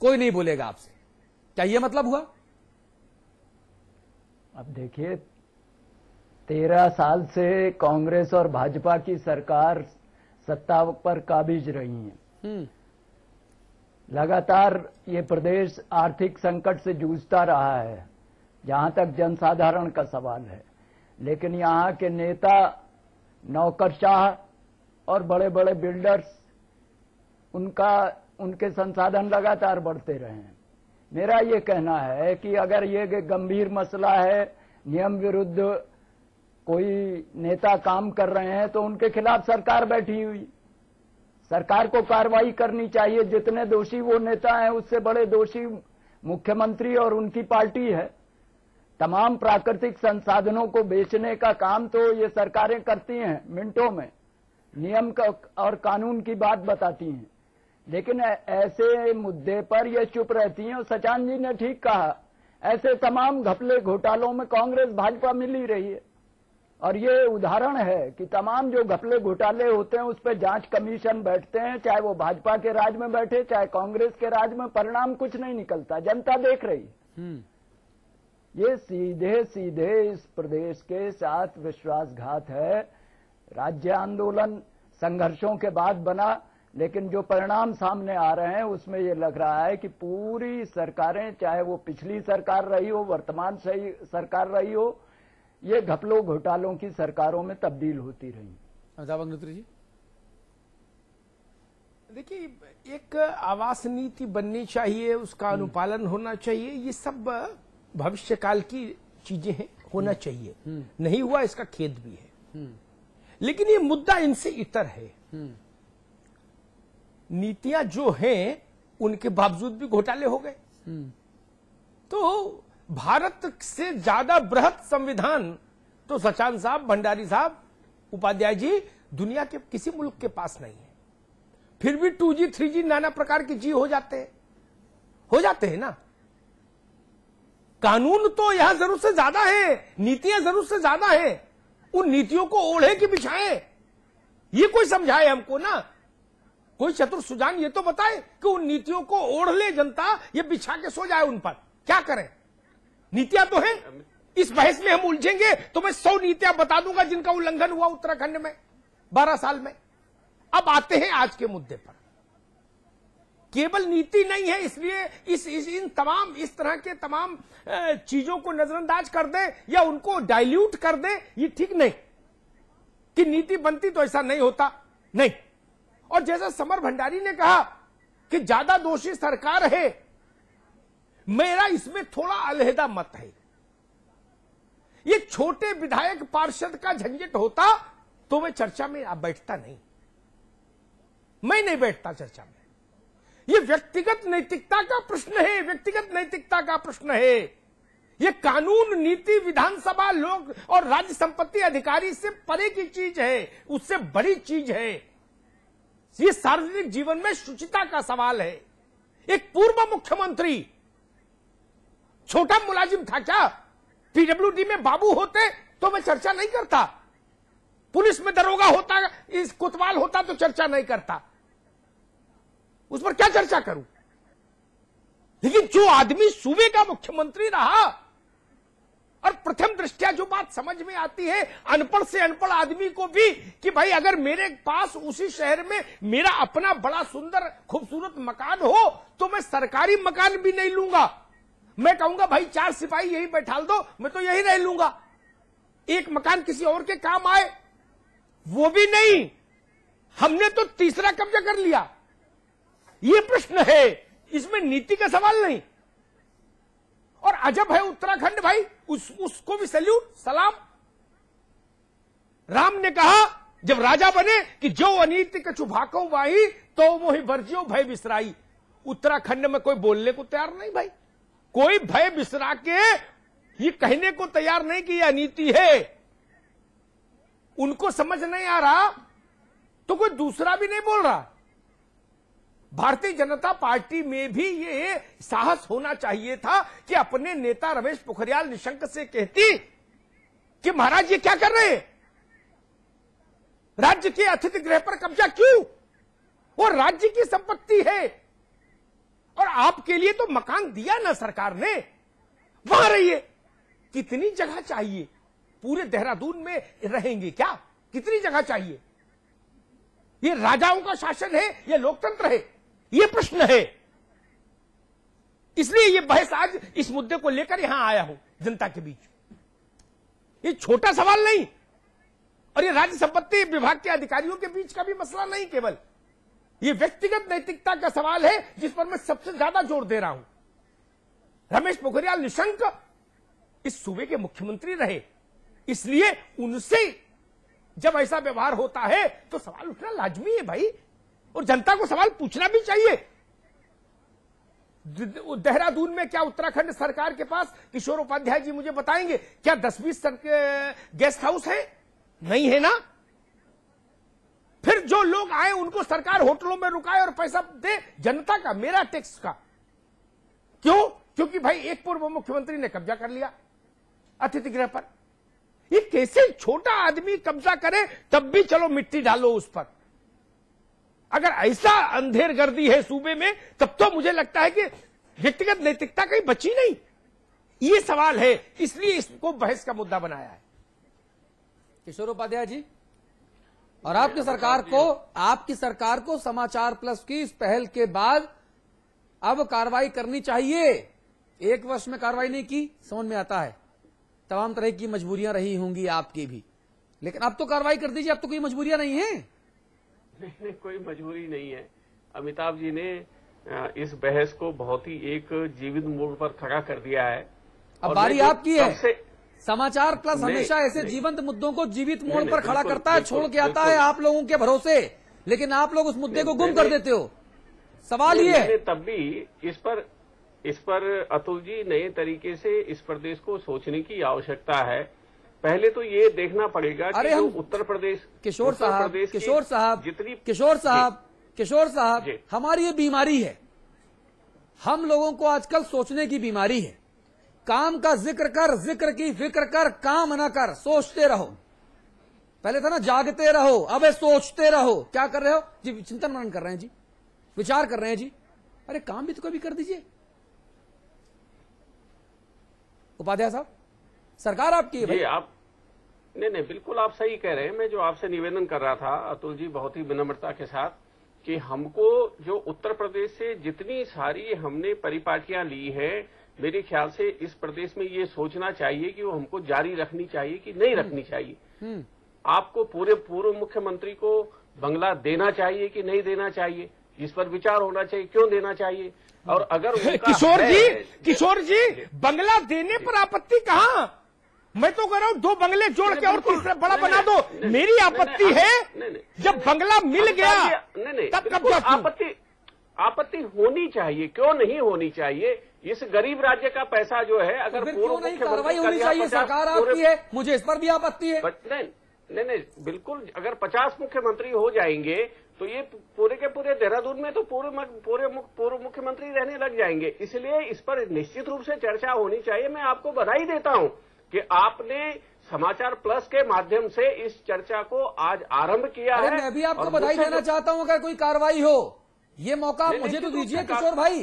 कोई नहीं बोलेगा आपसे, क्या ये मतलब हुआ? अब देखिए, 13 साल से कांग्रेस और भाजपा की सरकार सत्ता पर काबिज रही है। लगातार ये प्रदेश आर्थिक संकट से जूझता रहा है, जहां तक जनसाधारण का सवाल है। लेकिन यहाँ के नेता, नौकरशाह और बड़े बड़े बिल्डर्स, उनके संसाधन लगातार बढ़ते रहे हैं। मेरा ये कहना है कि अगर ये गंभीर मसला है, नियम विरुद्ध कोई नेता काम कर रहे हैं, तो उनके खिलाफ सरकार बैठी हुई, सरकार को कार्रवाई करनी चाहिए। जितने दोषी वो नेता हैं, उससे बड़े दोषी मुख्यमंत्री और उनकी पार्टी है। तमाम प्राकृतिक संसाधनों को बेचने का काम तो ये सरकारें करती हैं मिनटों में, नियम का और कानून की बात बताती हैं, लेकिन ऐसे मुद्दे पर ये चुप रहती हैं। और सचान जी ने ठीक कहा, ऐसे तमाम घपले घोटालों में कांग्रेस भाजपा मिल ही रही है। और ये उदाहरण है कि तमाम जो घपले घोटाले होते हैं उस पर जांच कमीशन बैठते हैं, चाहे वो भाजपा के राज में बैठे चाहे कांग्रेस के राज में, परिणाम कुछ नहीं निकलता, जनता देख रही है। ये सीधे सीधे इस प्रदेश के साथ विश्वासघात है। राज्य आंदोलन संघर्षों के बाद बना, लेकिन जो परिणाम सामने आ रहे हैं उसमें ये लग रहा है कि पूरी सरकारें, चाहे वो पिछली सरकार रही हो, वर्तमान सरकार रही हो, ये घपलों घोटालों की सरकारों में तब्दील होती रही। अमिताभ अग्निहोत्री जी, देखिए, एक आवास नीति बननी चाहिए, उसका अनुपालन होना चाहिए, ये सब भविष्य काल की चीजें हैं, होना चाहिए। नहीं हुआ इसका खेद भी है, लेकिन ये मुद्दा इनसे इतर है। नीतियां जो हैं उनके बावजूद भी घोटाले हो गए। तो भारत से ज्यादा बृहत संविधान तो सचान साहब, भंडारी साहब, उपाध्याय जी, दुनिया के किसी मुल्क के पास नहीं है। फिर भी 2G 3G नाना प्रकार के जी हो जाते हैं ना। कानून तो यहां जरूरत से ज्यादा है, नीतियां जरूरत से ज्यादा है। उन नीतियों को ओढ़े कि बिछाए, ये कोई समझाए हमको ना। कोई चतुर सुजान ये तो बताए कि उन नीतियों को ओढ़ ले जनता, ये बिछा के सो जाए उन पर। क्या करें? नीतियां तो हैं। इस बहस में हम उलझेंगे तो मैं 100 नीतियां बता दूंगा जिनका उल्लंघन हुआ उत्तराखंड में 12 साल में। अब आते हैं आज के मुद्दे पर। केवल नीति नहीं है, इसलिए इस तरह के तमाम चीजों को नजरअंदाज कर दे या उनको डाइल्यूट कर दे, ये ठीक नहीं। कि नीति बनती तो ऐसा नहीं होता, नहीं। और जैसा समर भंडारी ने कहा कि ज्यादा दोषी सरकार है, मेरा इसमें थोड़ा अलहदा मत है। ये छोटे विधायक पार्षद का झंझट होता तो मैं चर्चा में बैठता नहीं, मैं नहीं बैठता चर्चा में। ये व्यक्तिगत नैतिकता का प्रश्न है, व्यक्तिगत नैतिकता का प्रश्न है। ये कानून, नीति, विधानसभा, लोक और राज्य संपत्ति अधिकारी से परे की चीज है, उससे बड़ी चीज है। ये सार्वजनिक जीवन में शुचिता का सवाल है। एक पूर्व मुख्यमंत्री छोटा मुलाजिम था क्या? पीडब्ल्यूडी में बाबू होते तो मैं चर्चा नहीं करता, पुलिस में दरोगा होता, इस कोतवाल होता तो चर्चा नहीं करता, उस पर क्या चर्चा करूं? लेकिन जो आदमी सूबे का मुख्यमंत्री रहा, और प्रथम दृष्टया जो बात समझ में आती है अनपढ़ से अनपढ़ आदमी को भी कि भाई अगर मेरे पास उसी शहर में मेरा अपना बड़ा सुंदर खूबसूरत मकान हो तो मैं सरकारी मकान भी नहीं लूंगा। मैं कहूंगा भाई 4 सिपाही यही बैठा दो, मैं तो यही रह लूंगा। एक मकान किसी और के काम आए वो भी नहीं, हमने तो तीसरा कब्जा कर लिया। ये प्रश्न है, इसमें नीति का सवाल नहीं। और अजब है उत्तराखंड भाई, उसको भी सैल्यूट, सलाम। राम ने कहा जब राजा बने कि जो अनीति कछु भाको वाही तो मोहि वर्जियो भय बिसराई। उत्तराखंड में कोई बोलने को तैयार नहीं भाई, कोई भय बिसरा के ये कहने को तैयार नहीं कि ये अनीति है। उनको समझ नहीं आ रहा तो कोई दूसरा भी नहीं बोल रहा। भारतीय जनता पार्टी में भी ये साहस होना चाहिए था कि अपने नेता रमेश पोखरियाल निशंक से कहती कि महाराज ये क्या कर रहे हैं, राज्य के अतिथि गृह पर कब्जा क्यों? वो राज्य की संपत्ति है। और आपके लिए तो मकान दिया ना सरकार ने, वहां रहिए। कितनी जगह चाहिए? पूरे देहरादून में रहेंगे क्या? कितनी जगह चाहिए? ये राजाओं का शासन है या लोकतंत्र है? ये प्रश्न है। इसलिए ये बहस आज इस मुद्दे को लेकर यहां आया हूं जनता के बीच। ये छोटा सवाल नहीं, और ये राज्य संपत्ति विभाग के अधिकारियों के बीच का भी मसला नहीं केवल, ये व्यक्तिगत नैतिकता का सवाल है जिस पर मैं सबसे ज्यादा जोर दे रहा हूं। रमेश पोखरियाल निशंक इस सूबे के मुख्यमंत्री रहे, इसलिए उनसे जब ऐसा व्यवहार होता है तो सवाल उठना लाजमी है भाई, और जनता को सवाल पूछना भी चाहिए। देहरादून में क्या उत्तराखंड सरकार के पास, किशोर उपाध्याय जी मुझे बताएंगे, क्या 10-20 गेस्ट हाउस है? नहीं है ना। फिर जो लोग आए उनको सरकार होटलों में रुकाए और पैसा दे, जनता का, मेरा टैक्स का। क्यों? क्योंकि भाई एक पूर्व मुख्यमंत्री ने कब्जा कर लिया अतिथि गृह पर। ये कैसे छोटा आदमी कब्जा करे तब भी चलो मिट्टी डालो उस पर। अगर ऐसा अंधेरगर्दी है सूबे में तब तो मुझे लगता है कि व्यक्तिगत नैतिकता कहीं बची नहीं। ये सवाल है, इसलिए इसको बहस का मुद्दा बनाया है। किशोर उपाध्याय जी, और आपकी सरकार को समाचार प्लस की इस पहल के बाद अब कार्रवाई करनी चाहिए। 1 वर्ष में कार्रवाई नहीं की, समझ में आता है, तमाम तरह की मजबूरियां रही होंगी आपकी भी, लेकिन अब तो कार्रवाई कर दीजिए। अब तो कोई मजबूरियां नहीं है। नहीं, कोई मजबूरी नहीं है। अमिताभ जी ने इस बहस को बहुत ही एक जीवित मोड़ पर खड़ा कर दिया है। अब बारी आपकी है। समाचार प्लस हमेशा ऐसे जीवंत मुद्दों को जीवित मोड़ पर खड़ा करता है, छोड़ के आता है आप लोगों के भरोसे, लेकिन आप लोग उस मुद्दे को गुम कर देते हो। सवाल ये है, तब भी इस पर अतुल जी नए तरीके से इस प्रदेश को सोचने की आवश्यकता है। पहले तो ये देखना पड़ेगा कि जो उत्तर प्रदेश, किशोर साहब, हमारी ये बीमारी है, हम लोगों को आजकल सोचने की बीमारी है। काम का जिक्र की फिक्र कर, काम न कर, सोचते रहो। पहले था ना जागते रहो, अब सोचते रहो। क्या कर रहे हो जी? चिंतन मनन कर रहे हैं जी, विचार कर रहे हैं जी। अरे काम भी तो कभी कर दीजिए। उपाध्याय साहब, सरकार आपकी है भाई। आप नहीं, बिल्कुल आप सही कह रहे हैं। मैं जो आपसे निवेदन कर रहा था अतुल जी, बहुत ही विनम्रता के साथ, कि हमको जो उत्तर प्रदेश से जितनी सारी हमने परिपाटियां ली है, मेरे ख्याल से इस प्रदेश में ये सोचना चाहिए कि वो हमको जारी रखनी चाहिए कि नहीं रखनी चाहिए। आपको पूरे पूर्व मुख्यमंत्री को बंगला देना चाहिए कि नहीं देना चाहिए, इस पर विचार होना चाहिए। क्यों देना चाहिए? और अगर किशोर जी बंगला देने पर आपत्ति कहां? मैं तो कह रहा हूं 2 बंगले जोड़ के और तीसरा बड़ा बना दो। मेरी आपत्ति है जब बंगला मिल गया तब कब्जा। आपत्ति होनी चाहिए, क्यों नहीं होनी चाहिए? इस गरीब राज्य का पैसा जो है, अगर पूर्व कार्रवाई होनी चाहिए, सरकार आपकी है, मुझे इस पर भी आपत्ति है। नहीं, बिल्कुल। अगर 50 मुख्यमंत्री हो जाएंगे तो ये पूरे के पूरे देहरादून में तो पूर्व मुख्यमंत्री रहने लग जाएंगे। इसलिए इस पर निश्चित रूप से चर्चा होनी चाहिए। मैं आपको बधाई देता हूं कि आपने समाचार प्लस के माध्यम से इस चर्चा को आज आरंभ किया है। मैं भी आपको बधाई देना चाहता हूं। अगर कोई कार्रवाई हो, ये मौका मुझे तो दीजिए किशोर भाई।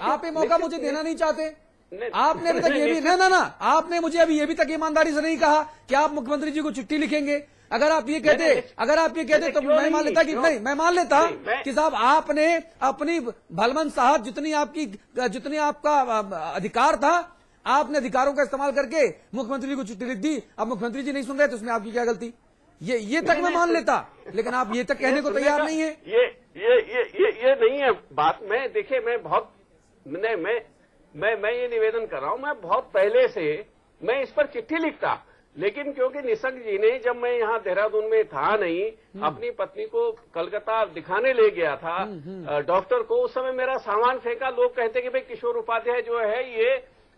आप ये मौका मुझे देना नहीं चाहते। आपने अभी तक ये भी ना आपने मुझे अभी ये भी तक ईमानदारी से नहीं कहा कि आप मुख्यमंत्री जी को चिट्ठी लिखेंगे। अगर आप ये कहते तो मैं मान लेता कि नहीं, मैं मान लेता कि साहब आपने अपनी भलमन साहब जितनी आपका अधिकार था, आपने अधिकारों का इस्तेमाल करके मुख्यमंत्री जी को चिट्ठी लिख दी। अब मुख्यमंत्री जी नहीं सुन रहे तो उसमें आपकी क्या गलती? ये तक मैं मान लेता, लेकिन आप ये तक कहने को तैयार नहीं है। ये नहीं है बात। मैं देखिए, मैं ये निवेदन कर रहा हूं, मैं बहुत पहले से मैं इस पर चिट्ठी लिखता, लेकिन क्योंकि निशंक जी ने, जब मैं यहाँ देहरादून में था नहीं, अपनी पत्नी को कलकत्ता दिखाने ले गया था डॉक्टर को, उस समय मेरा सामान फेंका। लोग कहते कि भाई किशोर उपाध्याय जो है ये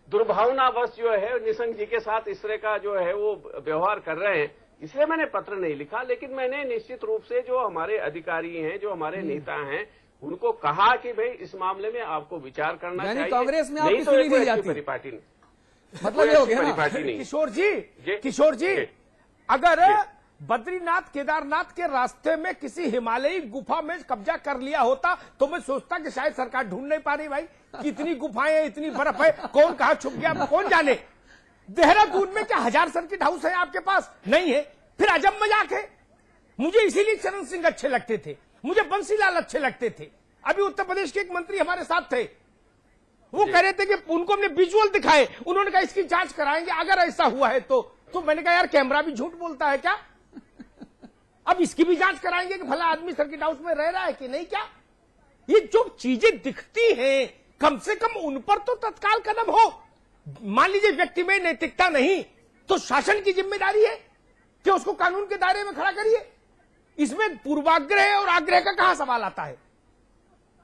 दुर्भावनावश जो है निशंक जी के साथ इस तरह का जो है वो व्यवहार कर रहे हैं, इसलिए मैंने पत्र नहीं लिखा। लेकिन मैंने निश्चित रूप से जो हमारे अधिकारी हैं, जो हमारे नेता हैं, उनको कहा कि भाई इस मामले में आपको विचार करना चाहिए। कांग्रेस में नहीं तो कोई पार्टी नहीं, मतलब ये हो गया ना किशोर जी, अगर बद्रीनाथ केदारनाथ के रास्ते में किसी हिमालयी गुफा में कब्जा कर लिया होता तो मैं सोचता कि शायद सरकार ढूंढ नहीं पा रही भाई, कितनी गुफाएं हैं, इतनी बर्फ है, कौन कहां छुप गया कौन जाने। देहरादून में क्या 1000 सर्किट हाउस है आपके पास? नहीं है। फिर अजब मजाक है। मुझे इसीलिए चरण सिंह अच्छे लगते थे, मुझे बंसीलाल अच्छे लगते थे। अभी उत्तर प्रदेश के एक मंत्री हमारे साथ थे, वो कह रहे थे कि उनको हमने विजुअल दिखाए, उन्होंने कहा इसकी जांच कराएंगे अगर ऐसा हुआ है तो मैंने कहा यार कैमरा भी झूठ बोलता है क्या? अब इसकी भी जांच कराएंगे कि भला आदमी सर्किट हाउस में रह रहा है कि नहीं क्या? ये जो चीजें दिखती हैं कम से कम उन पर तो तत्काल कदम हो। मान लीजिए व्यक्ति में नैतिकता नहीं तो शासन की जिम्मेदारी है कि उसको कानून के दायरे में खड़ा करिए। इसमें पूर्वाग्रह और आग्रह का कहां सवाल आता है?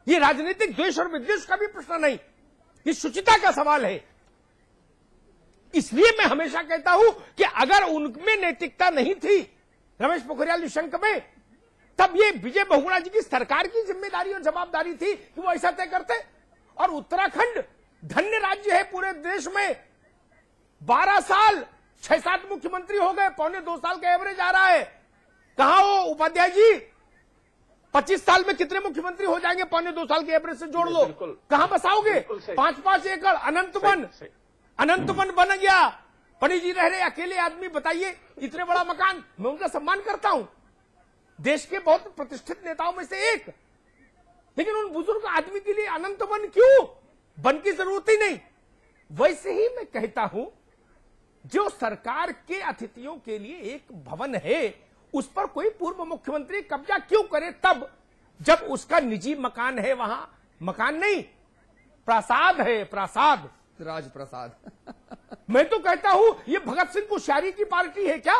ये राजनीतिक द्वेष और विद्वेष का भी प्रश्न नहीं, ये शुचिता का सवाल है। इसलिए मैं हमेशा कहता हूं कि अगर उनमें नैतिकता नहीं थी रमेश पोखरियाल निशंक में, तब ये विजय बहुगुणा जी की सरकार की जिम्मेदारी और जवाबदारी थी कि वो ऐसा तय करते। और उत्तराखंड धन्य राज्य है पूरे देश में, 12 साल 6-7 मुख्यमंत्री हो गए, 1.25 साल का एवरेज आ रहा है। कहां हो उपाध्याय जी? 25 साल में कितने मुख्यमंत्री हो जाएंगे? 1.25 साल के एवरेज से जोड़ लो, कहां बसाओगे? 5-5 एकड़ अनंत वन बन गया। पंडित जी रह रहे अकेले आदमी, बताइए इतने बड़ा मकान। मैं उनका सम्मान करता हूं, देश के बहुत प्रतिष्ठित नेताओं में से एक, लेकिन उन बुजुर्ग आदमी के लिए अनंत वन क्यों? वन की जरूरत ही नहीं। वैसे ही मैं कहता हूं जो सरकार के अतिथियों के लिए एक भवन है उस पर कोई पूर्व मुख्यमंत्री कब्जा क्यों करे तब जब उसका निजी मकान है? वहां मकान नहीं, प्रासाद है, प्रासाद, राजप्रसाद। मैं तो कहता हूं ये भगत सिंह कोश्यारी की पार्टी है क्या?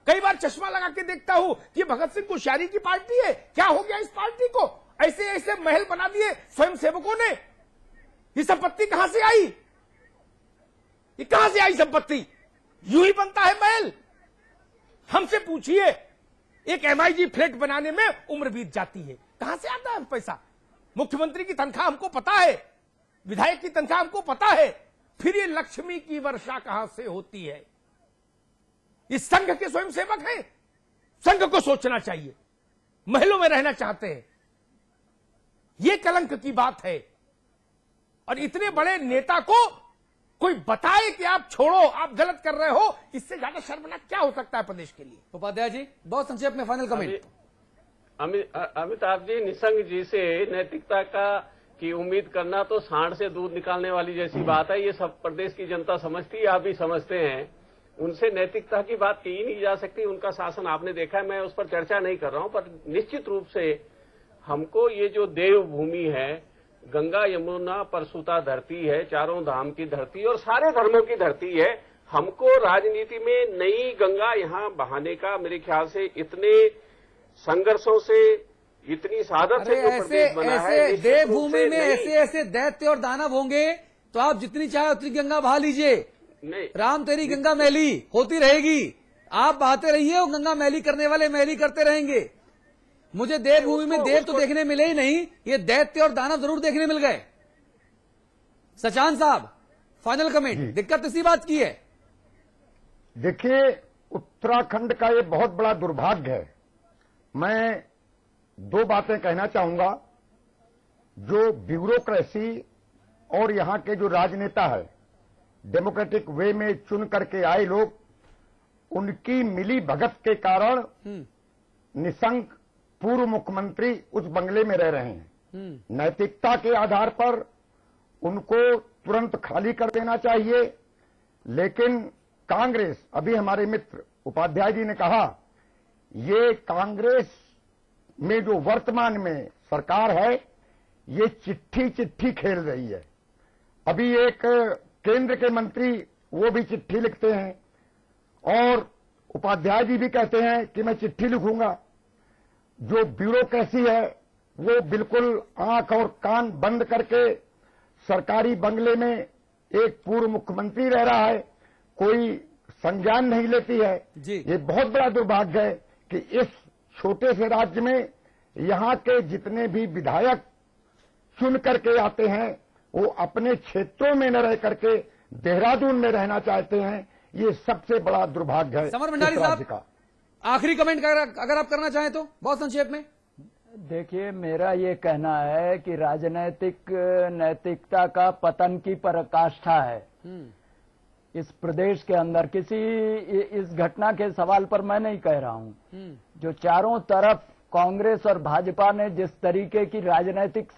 कई बार चश्मा लगा के देखता हूं कि भगत सिंह कोश्यारी की पार्टी है क्या? हो गया इस पार्टी को? ऐसे ऐसे महल बना दिए स्वयं सेवकों ने। ये संपत्ति कहां से आई? ये कहां से आई संपत्ति? यूं ही बनता है महल? हमसे पूछिए, एक MIG फ्लैट बनाने में उम्र बीत जाती है, कहां से आता है पैसा? मुख्यमंत्री की तनख्वाह हमको पता है, विधायक की तनख्वाह हमको पता है, फिर ये लक्ष्मी की वर्षा कहां से होती है? इस संघ के स्वयंसेवक हैं, संघ को सोचना चाहिए। महलों में रहना चाहते हैं, ये कलंक की बात है। और इतने बड़े नेता को कोई बताए कि आप छोड़ो, आप गलत कर रहे हो, इससे ज्यादा शर्मनाक क्या हो सकता है प्रदेश के लिए? उपाध्याय जी बहुत संक्षेप में फाइनल कमेंट। अमिताभ जी, निशंक जी से नैतिकता की उम्मीद करना तो सांड से दूध निकालने वाली जैसी बात है। ये सब प्रदेश की जनता समझती है, आप भी समझते हैं। उनसे नैतिकता की बात की ही नहीं जा सकती। उनका शासन आपने देखा है, मैं उस पर चर्चा नहीं कर रहा हूं, पर निश्चित रूप से हमको ये जो देवभूमि है, गंगा यमुना परसुता धरती है, चारों धाम की धरती और सारे धर्मों की धरती है, हमको राजनीति में नई गंगा यहाँ बहाने का मेरे ख्याल से इतने संघर्षों से, इतनी साधक से जो प्रदेश बना है, देवभूमि में ऐसे दैत्य और दानव होंगे तो आप जितनी चाहे उतनी गंगा बहा लीजिए। नहीं, राम तेरी गंगा मैली होती रहेगी, आप बहाते रहिए और गंगा मैली करने वाले मैली करते रहेंगे। मुझे देवभूमि में देव तो देखने मिले ही नहीं, ये दैत्य और दानव जरूर देखने मिल गए। सचान साहब फाइनल कमेंट। दिक्कत इसी बात की है। देखिए, उत्तराखंड का ये बहुत बड़ा दुर्भाग्य है। मैं 2 बातें कहना चाहूंगा। जो ब्यूरोक्रेसी और यहां के जो राजनेता है, डेमोक्रेटिक वे में चुन करके आए लोग, उनकी मिली भगत के कारण निशंक पूर्व मुख्यमंत्री उस बंगले में रह रहे हैं। नैतिकता के आधार पर उनको तुरंत खाली कर देना चाहिए। लेकिन कांग्रेस, अभी हमारे मित्र उपाध्याय जी ने कहा, ये कांग्रेस में जो वर्तमान में सरकार है, ये चिट्ठी खेल रही है। अभी एक केंद्र के मंत्री वो भी चिट्ठी लिखते हैं और उपाध्याय जी भी कहते हैं कि मैं चिट्ठी लिखूंगा। जो ब्यूरोक्रेसी है वो बिल्कुल आंख और कान बंद करके सरकारी बंगले में एक पूर्व मुख्यमंत्री रह रहा है, कोई संज्ञान नहीं लेती है। ये बहुत बड़ा दुर्भाग्य है कि इस छोटे से राज्य में यहां के जितने भी विधायक चुन करके आते हैं वो अपने क्षेत्रों में न रह करके देहरादून में रहना चाहते हैं। ये सबसे बड़ा दुर्भाग्य है समर भंडारी साहब का। आखिरी कमेंट अगर आप करना चाहें तो बहुत संक्षेप में। देखिए, मेरा ये कहना है कि राजनीतिक नैतिकता का पतन की पराकाष्ठा है इस प्रदेश के अंदर। इस घटना के सवाल पर मैं नहीं कह रहा हूं। जो चारों तरफ कांग्रेस और भाजपा ने जिस तरीके की राजनीतिक